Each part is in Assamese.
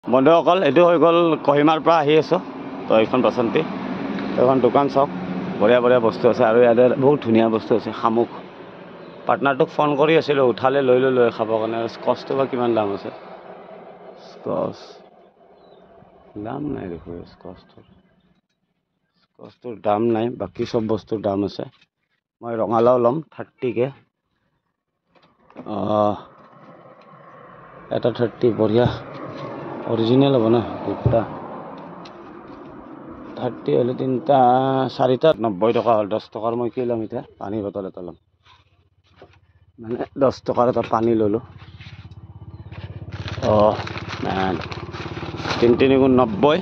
বন্ধুসকল এইটো হৈ গ'ল কহিমাৰ পৰা আহি আছোঁ তো এইখন বাচন্তি এইখন দোকান চাওক বঢ়িয়া বঢ়িয়া বস্তু আছে আৰু ইয়াতে বহুত ধুনীয়া বস্তু আছে শামুক পাৰ্টনাৰটোক ফোন কৰি আছিলোঁ উঠালে লৈ খাবৰ কাৰণে স্কচটো বা কিমান দাম আছে স্কচ দাম নাই দেখোন স্কচটোৰ দাম নাই বাকী চব বস্তুৰ দাম আছে মই ৰঙালাও ল'ম 30কে এটা 30 বঢ়িয়া অৰিজিনেল হ'ব না দুটা 30 হ'লে তিনিটা 4টা 90 টকা হ'ল 10 টকাৰ মই কি ল'ম এতিয়া পানী বটল এটা ল'ম মানে 10 টকাৰ এটা পানী ল'লোঁ ম্যান 3 গুণ 90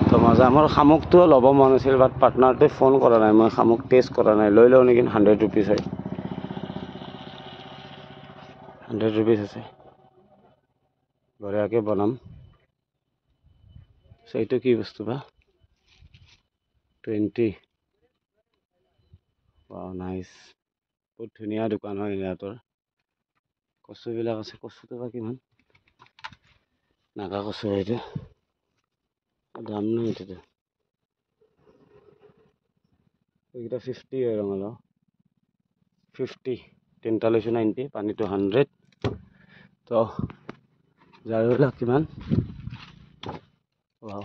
তো মজা মোৰ শামুকটো ল'ব মন আছিল বাট পাৰ্টনাৰটোৱে ফোন কৰা নাই মই শামুক টেষ্ট কৰা নাই লৈ লওঁ নেকি 100 रुपीस হয় 100 रुपीस আছে বঢ়িয়াকৈ বনাম এইটো কি বস্তু বা 20 ৱাও নাইস বহুত ধুনীয়া দোকান হয় ইয়াতৰ কচুবিলাক আছে কচুটো বা কিমান নাগা কচু এইটো দাম নাই এইটো এইটা 50 হয় ৰঙালাও 50 তিনটা লৈছো 90 পানীটো 100 তো জাৰবিলাক কিমান ৱাও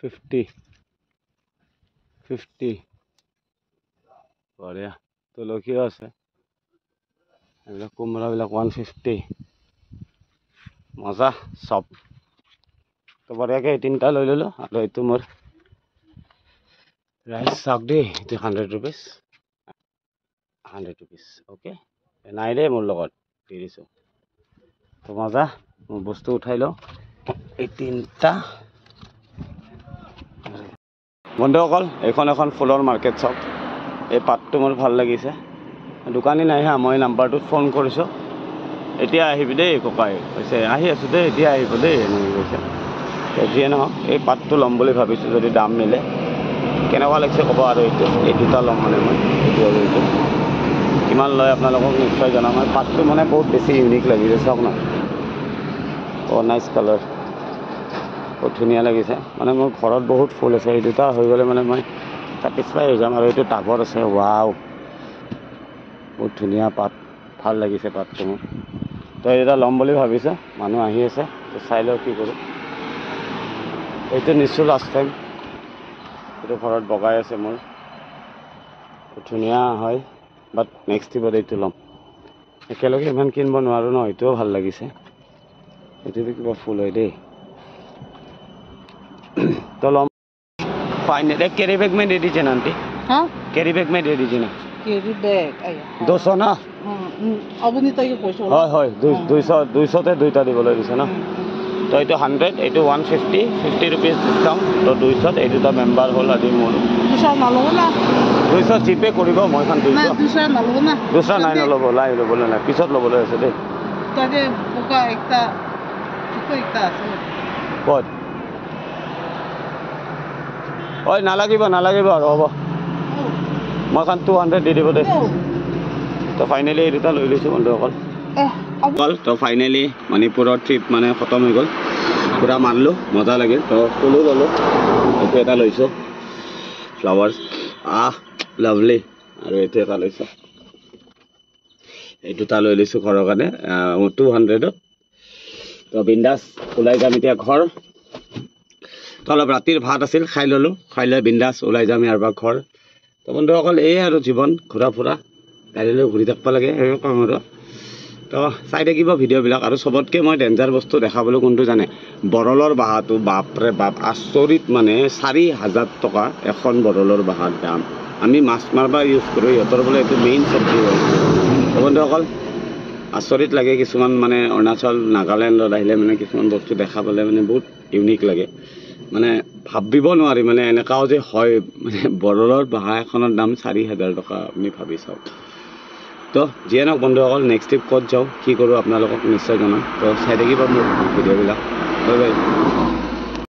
50 বঢ়িয়া তুলসীও আছে এইবিলাক কোমৰাবিলাক 150 মজা চব তো বঢ়িয়াকৈ এই তিনিটা লৈ ল'লোঁ আৰু এইটো মোৰ ৰাইচ চাওক দেই এইটো 100 रुपीस 100 रुपीस অ'কে নাই দেই মোৰ লগত দি দিছোঁ তো মজা মোৰ বস্তু উঠাই লওঁ এই তিনিটা বন্ধুসকল এইখন এখন ফুলৰ মাৰ্কেট চাওক এই পাতটো মোৰ ভাল লাগিছে দোকানী নাই হা মই নাম্বাৰটোত ফোন কৰিছোঁ এতিয়া আহিবি দেই ককাই কৈছে আহি আছোঁ দেই এতিয়া আহিব দেই এনেকৈ কৈছে যিয়ে নহওক এই পাতটো ল'ম বুলি ভাবিছোঁ যদি দাম মিলে কেনেকুৱা লাগিছে ক'ব আৰু এই দুটা ল'ম মানে মই এইটো আৰু এইটো কিমান লয় আপোনালোকক নিশ্চয় জনাম মই পাতটো মানে বহুত বেছি ইউনিক লাগিছে চাওক না নাইচ কালাৰ বহুত ধুনীয়া লাগিছে মানে মোৰ ঘৰত বহুত ফুল আছে এই দুটা হৈ গ'লে মানে মই ছেটিছফাই হৈ যাম আৰু এইটো টাবত আছে ৱাও বহুত ধুনীয়া পাত ভাল লাগিছে পাতটো মোৰ তো এইটা ল'ম বুলি ভাবিছোঁ মানুহ আহি আছে তো চাই লওঁ কি কৰোঁ এইটো নিশ্চয় লাষ্ট টাইম এইটো ঘৰত বগাই আছে মোৰ ধুনীয়া হয় বাট নেক্সট ট্ৰিপত এইটো ল'ম একেলগে ইমান কিনিব নোৱাৰোঁ ন এইটোও ভাল লাগিছে এইটোতো কিবা ফুল হয় দেই तो लो फाइनल एक कैरी बैग में दे दीजिए ना आंटी हाँ कैरी बैग में दे दीजिए ना कैरी बैग 200 ना আপুনি তাই কৈছো হয় হয় 200 তে দুইটা দিবলৈ দিছে না তো এইটো 100 এইটো 150 50 रुपीस ডিসকাউন্ট তো 200 এই দুটা মেম্বাৰ হ'ল আজি মোৰ 200 নলব না 200 জিপে কৰিব মই খান 200 নলব না 200 নাই নলব লাই ল'বলৈ নাই পিছত ল'বলৈ আছে দেই তাকে পোকা একটা আছে ক'ত ঐ নালাগিব আৰু হ'ব মই খান 200 দি দিব দেই তো ফাইনেলি এই দুটা লৈ লৈছোঁ বন্ধুসকল তো ফাইনেলি মণিপুৰৰ ট্ৰিপ মানে খতম হৈ গ'ল পুৰা মাৰিলোঁ মজা লাগিল তো ফুলো ল'লোঁ এইটো এটা লৈছোঁ ফ্লাৱাৰ্ছ লাভলি আৰু এইটো এটা লৈছোঁ এই দুটা লৈ লৈছোঁ ঘৰৰ কাৰণে 200ত তো বিন্দাছ ওলাই যাম এতিয়া ঘৰ তো অলপ ৰাতিৰ ভাত আছিল খাই ল'লোঁ খাই লৈ বিন্দাছ ওলাই যাম ইয়াৰ পৰা ঘৰ তো বন্ধুসকল এই আৰু জীৱন ঘূৰা ফুৰা গাড়ী লৈ ঘূৰি থাকিব লাগে সেই কাম আৰু তো চাই থাকিব ভিডিঅ'বিলাক আৰু চবতকৈ মই ডেঞ্জাৰ বস্তু দেখাবলৈ কোনটো জানে বৰলৰ বাহাটো বাপৰে বাপ আচৰিত মানে 4000 টকা এখন বৰলৰ বাহাৰ দাম আমি মাছ মাৰিব ইউজ কৰোঁ সিহঁতৰ বোলে এইটো মেইন চব্জি হয় তো বন্ধুসকল আচৰিত লাগে কিছুমান মানে অৰুণাচল নাগালেণ্ডত আহিলে মানে কিছুমান বস্তু দেখা পালে মানে বহুত ইউনিক লাগে মানে ভাবিব নোৱাৰি মানে এনেকাও যে হয় মানে বৰলৰ বাহা এখনৰ দাম 4000 টকা আপুনি ভাবি চাওক তো যিয়ে নহওক বন্ধুসকল নেক্সট ট্ৰিপ ক'ত যাওঁ কি কৰোঁ আপোনালোকক নিশ্চয় জনাম তো চাই থাকিব মোৰ ভিডিঅ'বিলাক বাই বাই